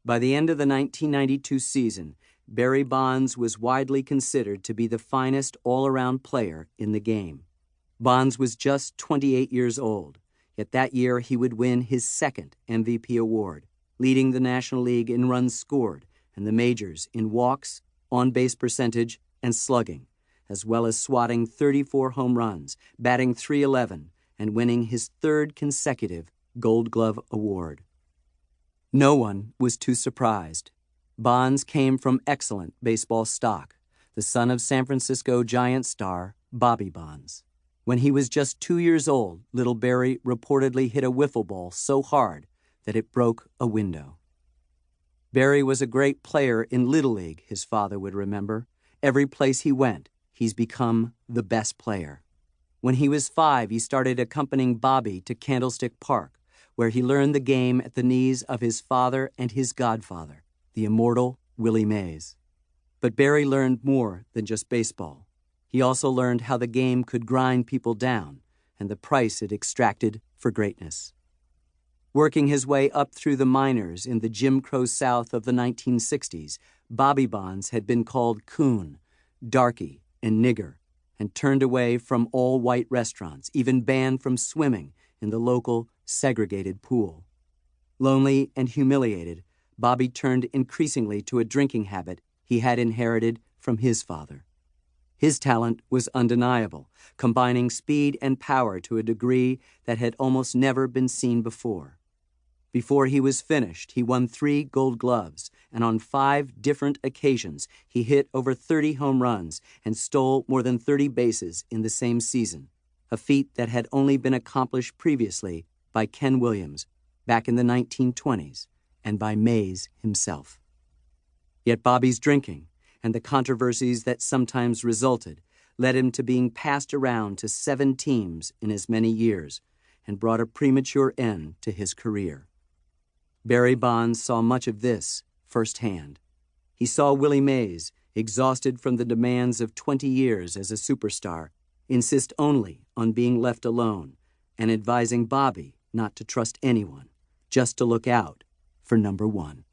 By the end of the 1992 season, Barry Bonds was widely considered to be the finest all-around player in the game. Bonds was just 28 years old, yet that year he would win his second MVP award, leading the National League in runs scored and the majors in walks, on-base percentage, and slugging, as well as swatting 34 home runs, batting .311, and winning his third consecutive Gold Glove award. No one was too surprised. Bonds came from excellent baseball stock, the son of San Francisco Giants star Bobby Bonds. When he was just 2 years old, little Barry reportedly hit a wiffle ball so hard that it broke a window. Barry was a great player in Little League, his father would remember. Every place he went, he's become the best player. When he was 5, he started accompanying Bobby to Candlestick Park, where he learned the game at the knees of his father and his godfather, the immortal Willie Mays. But Barry learned more than just baseball. He also learned how the game could grind people down and the price it extracted for greatness. Working his way up through the minors in the Jim Crow South of the 1960s, Bobby Bonds had been called coon, darky, and nigger, and turned away from all-white restaurants, even banned from swimming in the local segregated pool. Lonely and humiliated, Bobby turned increasingly to a drinking habit he had inherited from his father. His talent was undeniable, combining speed and power to a degree that had almost never been seen before. Before he was finished, he won 3 Gold Gloves, and on 5 different occasions he hit over 30 home runs and stole more than 30 bases in the same season, a feat that had only been accomplished previously by Ken Williams back in the 1920s and by Mays himself. Yet Bobby's drinking and the controversies that sometimes resulted led him to being passed around to 7 teams in as many years and brought a premature end to his career. Barry Bonds saw much of this firsthand. He saw Willie Mays, exhausted from the demands of 20 years as a superstar, insist only on being left alone and advising Bobby not to trust anyone, just to look out for number 1.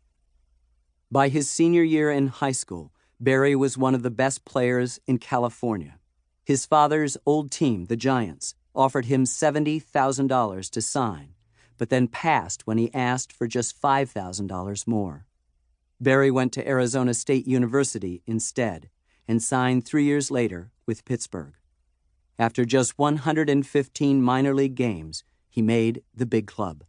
By his senior year in high school, Barry was one of the best players in California. His father's old team, the Giants, offered him $70,000 to sign, but then passed when he asked for just $5,000 more. Barry went to Arizona State University instead and signed 3 years later with Pittsburgh. After just 115 minor league games, he made the big club.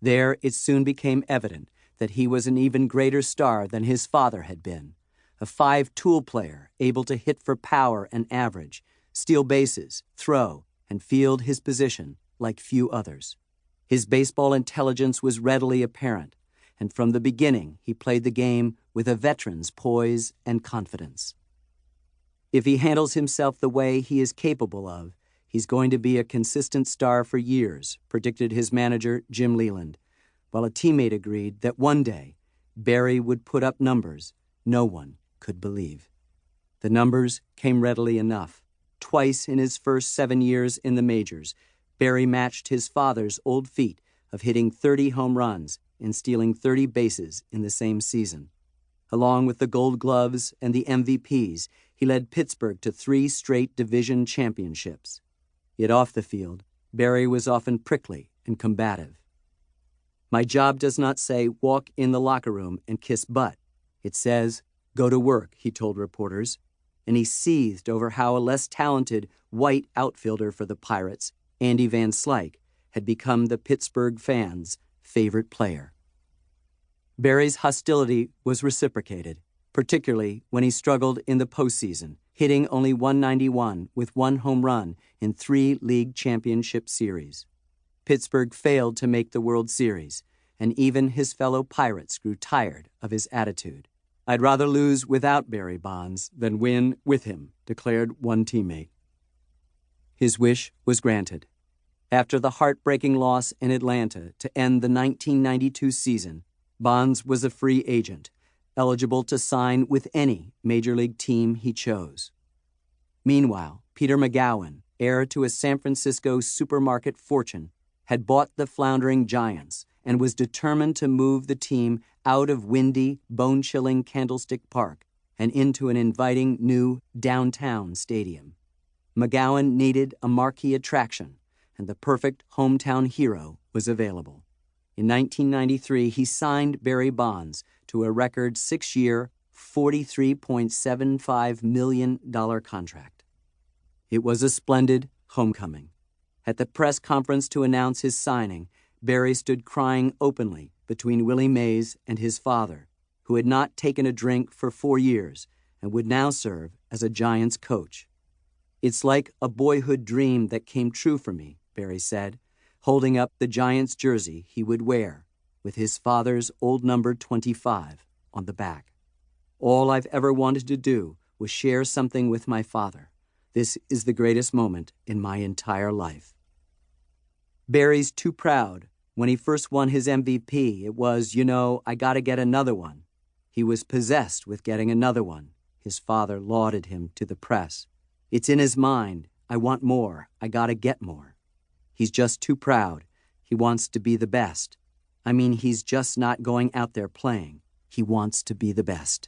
There, it soon became evident that he was an even greater star than his father had been, a 5-tool player able to hit for power and average, steal bases, throw, and field his position like few others. His baseball intelligence was readily apparent, and from the beginning he played the game with a veteran's poise and confidence. If he handles himself the way he is capable of, he's going to be a consistent star for years, predicted his manager, Jim Leland, while a teammate agreed that one day Barry would put up numbers no one could believe. The numbers came readily enough. Twice in his first 7 years in the majors, Barry matched his father's old feat of hitting 30 home runs and stealing 30 bases in the same season. Along with the Gold Gloves and the MVPs, he led Pittsburgh to 3 straight division championships. Yet off the field, Barry was often prickly and combative. "My job does not say walk in the locker room and kiss butt. It says go to work," he told reporters, and he seethed over how a less talented white outfielder for the Pirates, Andy Van Slyke, had become the Pittsburgh fans' favorite player. Barry's hostility was reciprocated, particularly when he struggled in the postseason, hitting only .191 with 1 home run in 3 league championship series. Pittsburgh failed to make the World Series, and even his fellow Pirates grew tired of his attitude. "I'd rather lose without Barry Bonds than win with him," declared one teammate. His wish was granted. After the heartbreaking loss in Atlanta to end the 1992 season, Bonds was a free agent, eligible to sign with any major league team he chose. Meanwhile, Peter McGowan, heir to a San Francisco supermarket fortune, had bought the floundering Giants and was determined to move the team out of windy, bone-chilling Candlestick Park and into an inviting new downtown stadium. McGowan needed a marquee attraction, and the perfect hometown hero was available. In 1993, he signed Barry Bonds to a record 6-year, $43.75 million contract. It was a splendid homecoming. At the press conference to announce his signing, Barry stood crying openly between Willie Mays and his father, who had not taken a drink for 4 years and would now serve as a Giants coach. "It's like a boyhood dream that came true for me," Barry said, holding up the Giants jersey he would wear with his father's old number 25 on the back. "All I've ever wanted to do was share something with my father. This is the greatest moment in my entire life." Barry's too proud. When he first won his MVP, it was, I gotta get another one. He was possessed with getting another one. His father lauded him to the press. It's in his mind. I want more. I gotta get more. He's just too proud. He wants to be the best. I mean, he's just not going out there playing. He wants to be the best.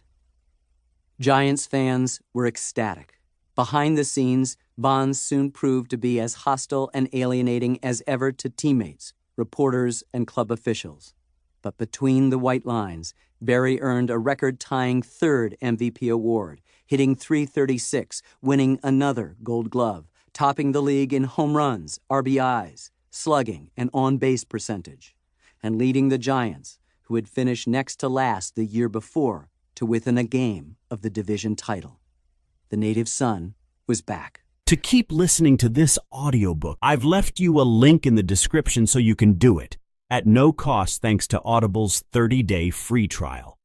Giants fans were ecstatic. Behind the scenes, Bonds soon proved to be as hostile and alienating as ever to teammates, reporters, and club officials. But between the white lines, Barry earned a record-tying 3rd MVP award, hitting .336, winning another Gold Glove, topping the league in home runs, RBIs, slugging, and on-base percentage, and leading the Giants, who had finished next to last the year before, to within a game of the division title. The native son was back. To keep listening to this audiobook, I've left you a link in the description so you can do it, at no cost thanks to Audible's 30-day free trial.